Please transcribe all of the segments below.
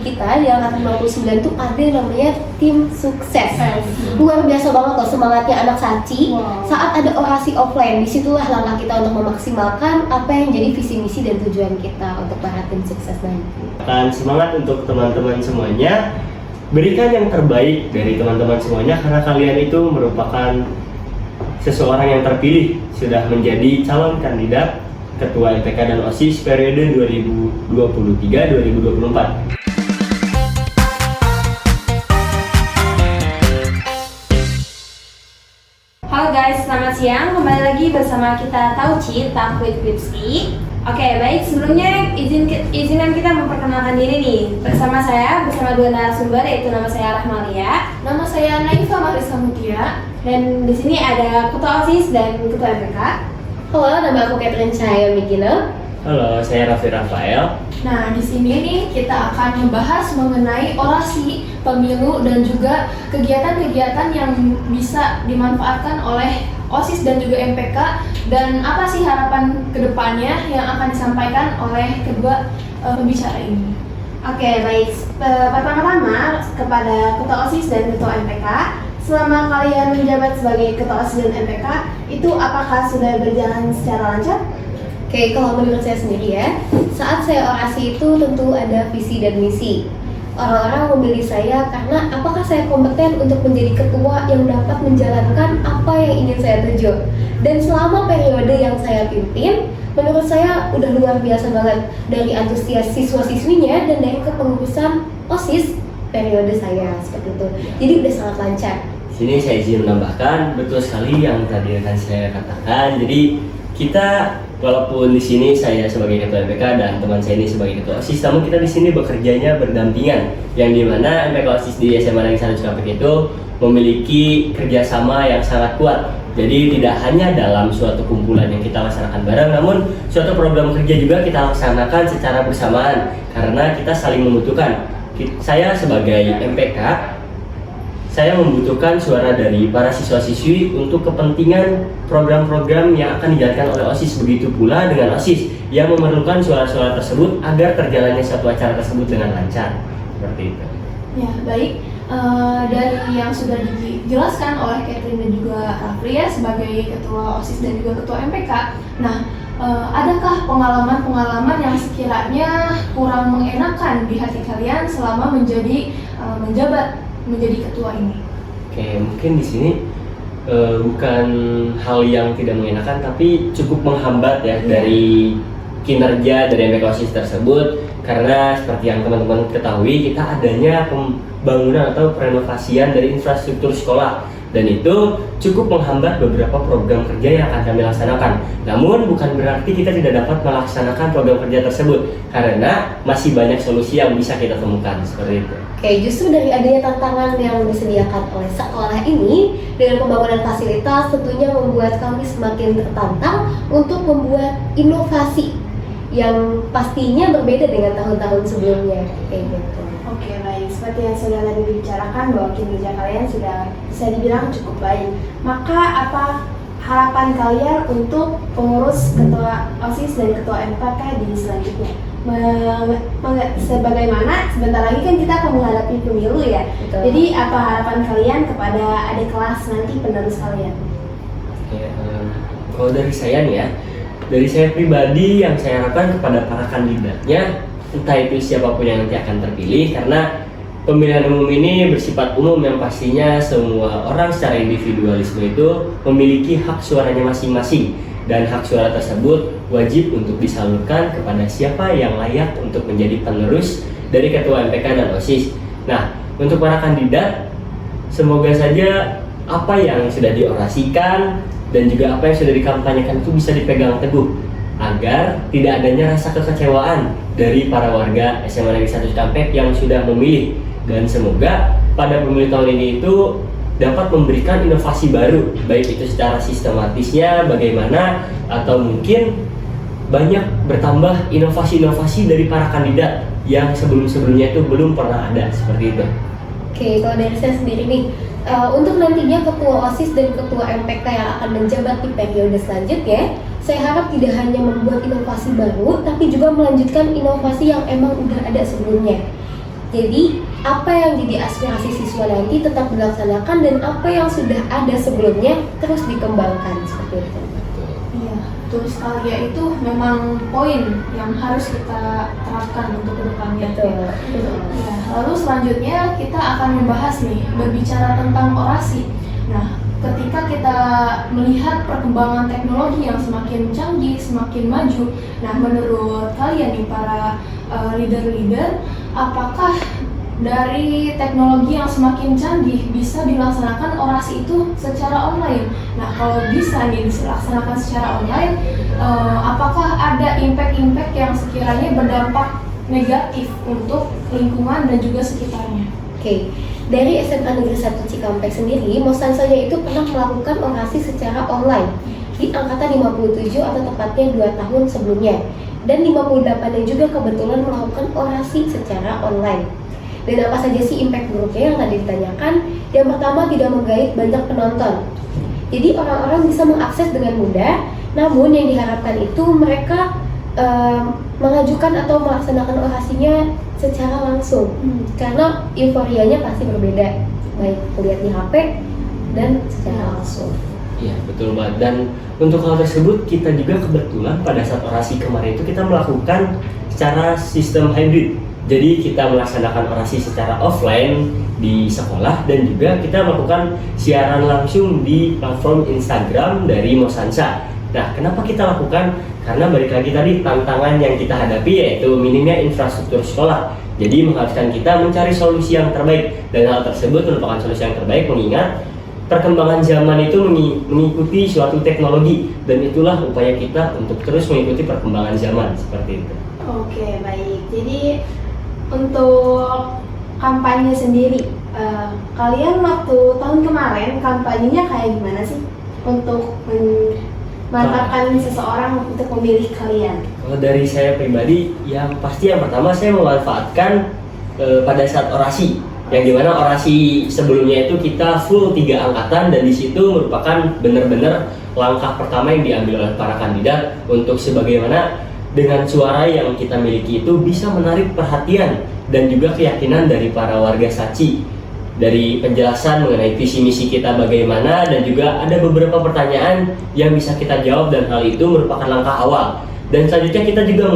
kita di angkatan 59 tuh ada yang namanya tim sukses. Luar biasa banget loh semangatnya anak Saci. Saat ada orasi offline, disitulah langkah kita untuk memaksimalkan apa yang jadi visi misi dan tujuan kita untuk para tim sukses nanti. Akan semangat untuk teman-teman semuanya. Berikan yang terbaik dari teman-teman semuanya karena kalian itu merupakan seseorang yang terpilih sudah menjadi calon kandidat Ketua MPK dan OSIS periode 2023-2024. Halo guys, selamat siang. Kembali lagi bersama kita Tauci, Talk with Kripsky. Oke, baik. Sebelumnya izinkan kita memperkenalkan diri nih. Bersama dua narasumber, yaitu nama saya Rahmalia, Nama saya Naifa Marisa Mutia. dan di sini ada Ketua OSIS dan Ketua MPK. Halo, nama aku Catherine Cahaya Mikina. Halo, saya Raffi Rafael. Nah, di sini nih kita akan membahas mengenai orasi, pemilu, dan juga kegiatan-kegiatan yang bisa dimanfaatkan oleh OSIS dan juga MPK, dan apa sih harapan kedepannya yang akan disampaikan oleh kedua pembicara ini. Oke, baik. Pertama-tama kepada Ketua OSIS dan Ketua MPK, selama kalian menjabat sebagai Ketua OSIS dan MPK, itu apakah sudah berjalan secara lancar? Oke, kalau menurut saya sendiri ya, saat saya orasi itu tentu ada visi dan misi. Orang-orang memilih saya karena apakah saya kompeten untuk menjadi ketua yang dapat menjalankan apa yang ingin saya tuju. Dan selama periode yang saya pimpin, menurut saya udah luar biasa banget, dari antusias siswa-siswinya dan dari kepengurusan OSIS periode saya seperti itu. Jadi udah sangat lancar. Sini saya izin menambahkan, betul sekali yang tadi akan saya katakan. Jadi kita walaupun di sini saya sebagai ketua MPK dan teman saya ini sebagai ketua OSIS, namun kita di sini bekerjanya berdampingan, yang dimana MPK OSIS di SMA Negeri 1 Cikampek itu memiliki kerjasama yang sangat kuat. Jadi tidak hanya dalam suatu kumpulan yang kita laksanakan bareng, namun suatu program kerja juga kita laksanakan secara bersamaan karena kita saling membutuhkan. Saya sebagai MPK, saya membutuhkan suara dari para siswa-siswi untuk kepentingan program-program yang akan dijalankan oleh OSIS. Begitu pula dengan OSIS yang memerlukan suara-suara tersebut agar terjalannya satu acara tersebut dengan lancar. Seperti itu. Ya, baik. Dari yang sudah dijelaskan oleh Catherine dan juga Rafli ya sebagai ketua OSIS dan juga ketua MPK. Nah, adakah pengalaman-pengalaman yang sekiranya kurang mengenakan di hati kalian selama menjabat menjadi ketua ini? Oke, mungkin di sini bukan hal yang tidak mengenakan, tapi cukup menghambat ya dari kinerja dari MPK OSIS tersebut, karena seperti yang teman-teman ketahui, kita adanya pembangunan atau renovasian dari infrastruktur sekolah, dan itu cukup menghambat beberapa program kerja yang akan kami laksanakan. Namun bukan berarti kita tidak dapat melaksanakan program kerja tersebut, karena masih banyak solusi yang bisa kita temukan seperti itu. Oke, justru dari adanya tantangan yang disediakan oleh sekolah ini dengan pembangunan fasilitas tentunya membuat kami semakin tertantang untuk membuat inovasi yang pastinya berbeda dengan tahun-tahun sebelumnya, kayak gitu. Oke, baik. Seperti yang sudah tadi dibicarakan bahwa kinerja kalian sudah bisa dibilang cukup baik. Maka apa harapan kalian untuk pengurus ketua OSIS dan ketua MPK di selanjutnya? Sebagaimana sebentar lagi kan kita akan menghadapi pemilu ya. Betul. Jadi apa harapan kalian kepada adik kelas nanti penerus kalian? Ya, kalau dari saya nih ya, dari saya pribadi yang saya harapkan kepada para kandidatnya, entah itu siapapun yang nanti akan terpilih, karena pemilihan umum ini bersifat umum yang pastinya semua orang secara individualisme itu memiliki hak suaranya masing-masing, dan hak suara tersebut wajib untuk disalurkan kepada siapa yang layak untuk menjadi penerus dari ketua MPK dan OSIS. Nah, untuk para kandidat, semoga saja apa yang sudah diorasikan dan juga apa yang sudah dikampanyekan itu bisa dipegang teguh, agar tidak adanya rasa kekecewaan dari para warga SMA Negeri 1 Cikampek yang sudah memilih. Dan semoga pada pemilu tahun ini itu dapat memberikan inovasi baru, baik itu secara sistematisnya bagaimana, atau mungkin banyak bertambah inovasi-inovasi dari para kandidat yang sebelum-sebelumnya itu belum pernah ada, seperti itu. Oke, kalau dari saya sendiri nih, untuk nantinya ketua OSIS dan ketua MPK yang akan menjabat di periode selanjutnya, saya harap tidak hanya membuat inovasi baru, tapi juga melanjutkan inovasi yang emang udah ada sebelumnya. Jadi apa yang jadi aspirasi siswa nanti tetap dilaksanakan dan apa yang sudah ada sebelumnya terus dikembangkan seperti itu. Iya, betul sekali ya, itu memang poin yang harus kita terapkan untuk kedepannya. Betul. Ya, lalu selanjutnya kita akan membahas nih, berbicara tentang orasi. Nah, ketika kita melihat perkembangan teknologi yang semakin canggih, semakin maju, nah menurut kalian nih para leader-leader, apakah dari teknologi yang semakin canggih bisa dilaksanakan orasi itu secara online? Nah, kalau bisa nih dilaksanakan secara online, apakah ada impact-impact yang sekiranya berdampak negatif untuk lingkungan dan juga sekitarnya? Oke, dari SMA Negeri 1 Cikampek sendiri, Mosansanya itu pernah melakukan orasi secara online di angkatan 57 atau tepatnya 2 tahun sebelumnya, dan 58-nya juga kebetulan melakukan orasi secara online. Dan apa saja sih impact buruknya yang tadi ditanyakan? Yang pertama, tidak menggait banyak penonton. Jadi orang-orang bisa mengakses dengan mudah, namun yang diharapkan itu mereka mengajukan atau melaksanakan orasinya secara langsung, karena euforianya pasti berbeda, baik melihat di HP dan secara langsung. Iya, betul banget. Dan untuk hal tersebut kita juga kebetulan pada saat orasi kemarin itu kita melakukan secara sistem hybrid. Jadi kita melaksanakan orasi secara offline di sekolah dan juga kita melakukan siaran langsung di platform Instagram dari Mosansa. Nah, kenapa kita lakukan? Karena balik lagi tadi tantangan yang kita hadapi yaitu minimnya infrastruktur sekolah. Jadi mengharuskan kita mencari solusi yang terbaik, dan hal tersebut merupakan solusi yang terbaik mengingat perkembangan zaman itu mengikuti suatu teknologi, dan itulah upaya kita untuk terus mengikuti perkembangan zaman seperti itu. Oke, baik. Jadi untuk kampanye sendiri, kalian waktu tahun kemarin kampanyenya kayak gimana sih untuk mantapkan seseorang untuk memilih kalian? Kalau dari saya pribadi, yang pasti yang pertama saya memanfaatkan pada saat orasi, yang dimana orasi sebelumnya itu kita full 3 angkatan, dan di situ merupakan benar-benar langkah pertama yang diambil oleh para kandidat untuk sebagaimana dengan suara yang kita miliki itu bisa menarik perhatian dan juga keyakinan dari para warga Saci. Dari penjelasan mengenai visi misi kita bagaimana, dan juga ada beberapa pertanyaan yang bisa kita jawab, dan hal itu merupakan langkah awal. Dan selanjutnya kita juga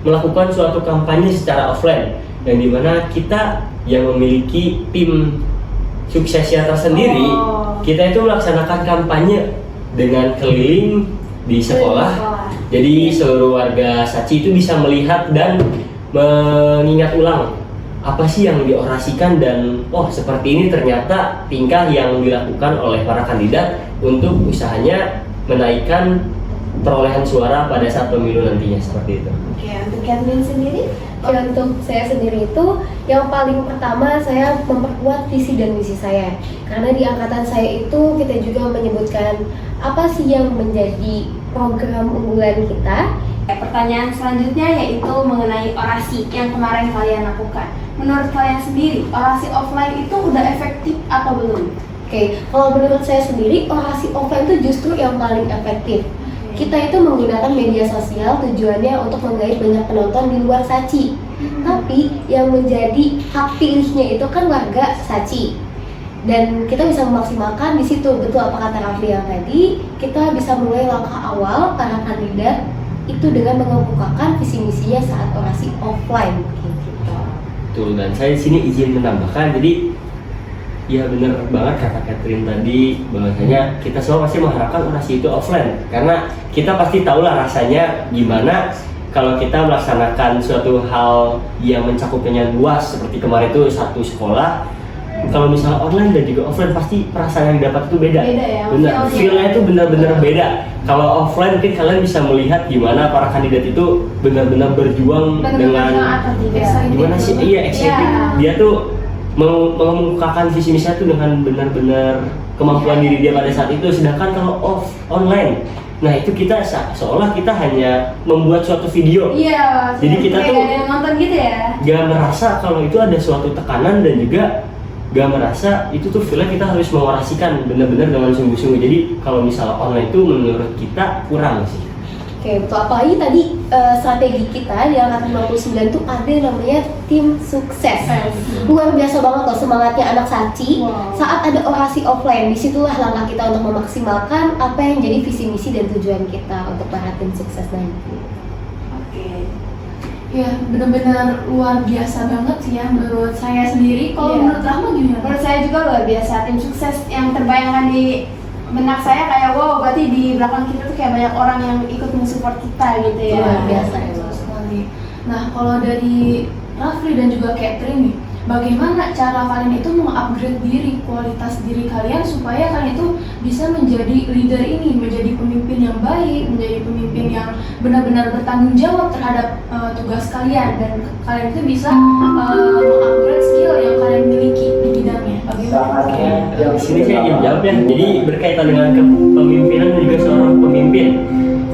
melakukan suatu kampanye secara offline, yang dimana kita yang memiliki tim suksesnya tersendiri, kita itu melaksanakan kampanye dengan keliling di sekolah. Jadi seluruh warga Saci itu bisa melihat dan mengingat ulang apa sih yang diorasikan, dan oh seperti ini ternyata tingkah yang dilakukan oleh para kandidat untuk usahanya menaikkan perolehan suara pada saat pemilu nantinya, seperti itu. Oke, untuk Kathleen sendiri? Untuk saya sendiri itu yang paling pertama saya memperkuat visi dan misi saya, karena di angkatan saya itu kita juga menyebutkan apa sih yang menjadi program unggulan kita. Pertanyaan selanjutnya yaitu mengenai orasi yang kemarin kalian lakukan. Menurut kalian sendiri, orasi offline itu udah efektif atau belum? Oke, kalau menurut saya sendiri orasi offline itu justru yang paling efektif. Kita itu menggunakan media sosial tujuannya untuk menggait banyak penonton di luar Saci. Tapi yang menjadi hak pilihnya itu kan warga Saci. Dan kita bisa memaksimalkan di situ, betul apa kata Rafli yang tadi, kita bisa mulai langkah awal para kandidat itu dengan mengemukakan visi misinya saat orasi offline gitu. Betul, dan saya di sini izin menambahkan, jadi ya benar banget kata Kathleen tadi, bahwasanya kita semua pasti mengharapkan orasi itu offline, karena kita pasti tahulah rasanya gimana kalau kita melaksanakan suatu hal yang mencakupnya luas seperti kemarin itu satu sekolah. Kalau misalnya online dan juga offline, pasti perasaan yang didapat itu beda. Beda ya, benar, feel-nya itu benar-benar beda. Kalau offline mungkin kalian bisa melihat gimana para kandidat itu benar-benar berjuang dengan gimana sih, iya excited. Dia tuh mengemukakan visi misinya tuh dengan benar-benar kemampuan diri dia pada saat itu. Sedangkan kalau online, nah itu kita seolah kita hanya membuat suatu video. Iya. Jadi kita tuh nonton gitu ya. Gak merasa kalau itu ada suatu tekanan, dan juga gak merasa itu tuh feel-nya kita harus mengorasikan benar-benar dengan sungguh-sungguh. Jadi kalau misalnya online itu menurut kita kurang sih. Oke, betul. Apalagi tadi strategi kita di angkatan 59 tuh ada yang namanya tim sukses. Betul. Luar biasa banget loh semangatnya anak Saci. Wow. Saat ada orasi offline, disitulah langkah kita untuk memaksimalkan apa yang jadi visi misi dan tujuan kita untuk para tim sukses nanti. Oke. Ya, benar-benar luar biasa banget sih ya menurut saya sendiri. Kalau Iya. menurut Rahma gimana? Menurut saya juga luar biasa, tim sukses yang terbayangkan di benak saya kayak wow, berarti di belakang kita tuh kayak banyak orang yang ikut mensupport kita gitu ya. Luar biasa. Betul sekali. Nah, kalau dari Rafli dan juga Catherine nih, bagaimana cara kalian itu mengupgrade diri, kualitas diri kalian supaya kalian itu bisa menjadi leader ini, menjadi pemimpin yang baik, menjadi pemimpin yang benar-benar bertanggung jawab terhadap tugas kalian, dan kalian itu bisa mengupgrade skill yang kalian miliki di bidangnya. Bagaimana? Oke, di sini saya ingin jawab ya. Jadi berkaitan dengan kepemimpinan dan juga seorang pemimpin.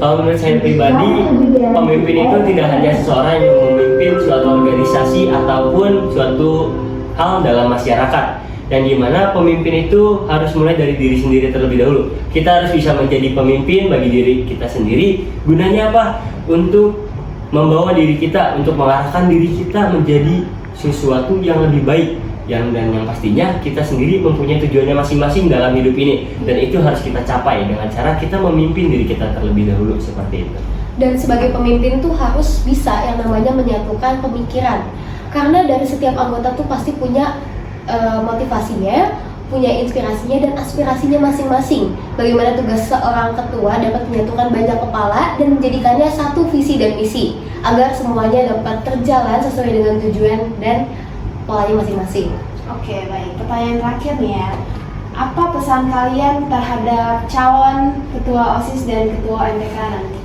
Kalau menurut saya pribadi, pemimpin itu tidak hanya seseorang yang memimpin suatu organisasi ataupun suatu hal dalam masyarakat. Yang dimana pemimpin itu harus mulai dari diri sendiri terlebih dahulu. Kita harus bisa menjadi pemimpin bagi diri kita sendiri. Gunanya apa? Untuk membawa diri kita, untuk mengarahkan diri kita menjadi sesuatu yang lebih baik. Dan yang pastinya kita sendiri mempunyai tujuannya masing-masing dalam hidup ini, dan itu harus kita capai dengan cara kita memimpin diri kita terlebih dahulu seperti itu. Dan sebagai pemimpin tuh harus bisa yang namanya menyatukan pemikiran, karena dari setiap anggota tuh pasti punya motivasinya, punya inspirasinya dan aspirasinya masing-masing. Bagaimana tugas seorang ketua dapat menyatukan banyak kepala dan menjadikannya satu visi dan misi agar semuanya dapat terjalan sesuai dengan tujuan dan polanya masing-masing. Oke, baik. Pertanyaan terakhir nih ya. Apa pesan kalian terhadap calon ketua OSIS dan ketua MPK nanti?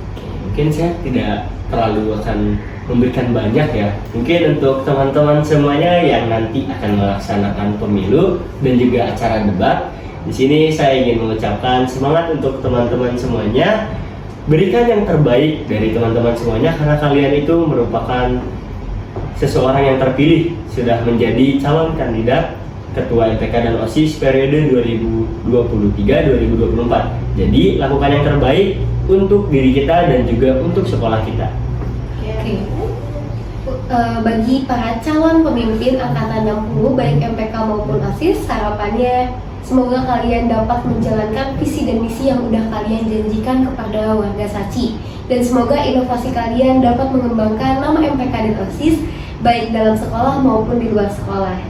Mungkin saya tidak terlalu akan memberikan banyak ya. Mungkin untuk teman-teman semuanya yang nanti akan melaksanakan pemilu dan juga acara debat, di sini saya ingin mengucapkan semangat untuk teman-teman semuanya. Berikan yang terbaik dari teman-teman semuanya, karena kalian itu merupakan seseorang yang terpilih sudah menjadi calon kandidat Ketua MPK dan OSIS periode 2023-2024. Jadi lakukan yang terbaik untuk diri kita dan juga untuk sekolah kita. Oke. Bagi para calon pemimpin angkatan 60 baik MPK maupun OSIS, harapannya semoga kalian dapat menjalankan visi dan misi yang udah kalian janjikan kepada warga Saci, dan semoga inovasi kalian dapat mengembangkan nama MPK dan OSIS baik dalam sekolah maupun di luar sekolah.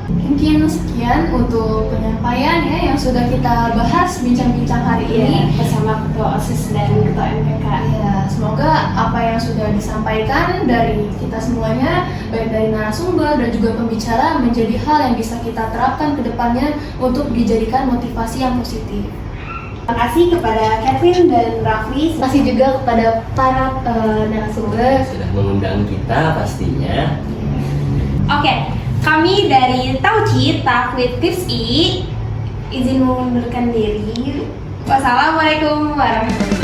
Mungkin sekian untuk penyampaian ya yang sudah kita bahas bincang-bincang hari ini bersama ketua OSIS dan ketua MPK. Ya, semoga apa yang sudah disampaikan dari kita semuanya, baik dari narasumber dan juga pembicara, menjadi hal yang bisa kita terapkan ke depannya untuk dijadikan motivasi yang positif. Terima kasih kepada Catherine dan Rafli. Terima kasih juga kepada para narasumber. Sudah mengundang kita pastinya. Oke, kami dari Tauci Takwid Tips I izin mengundurkan diri. Wassalamualaikum warahmatullahi wabarakatuh.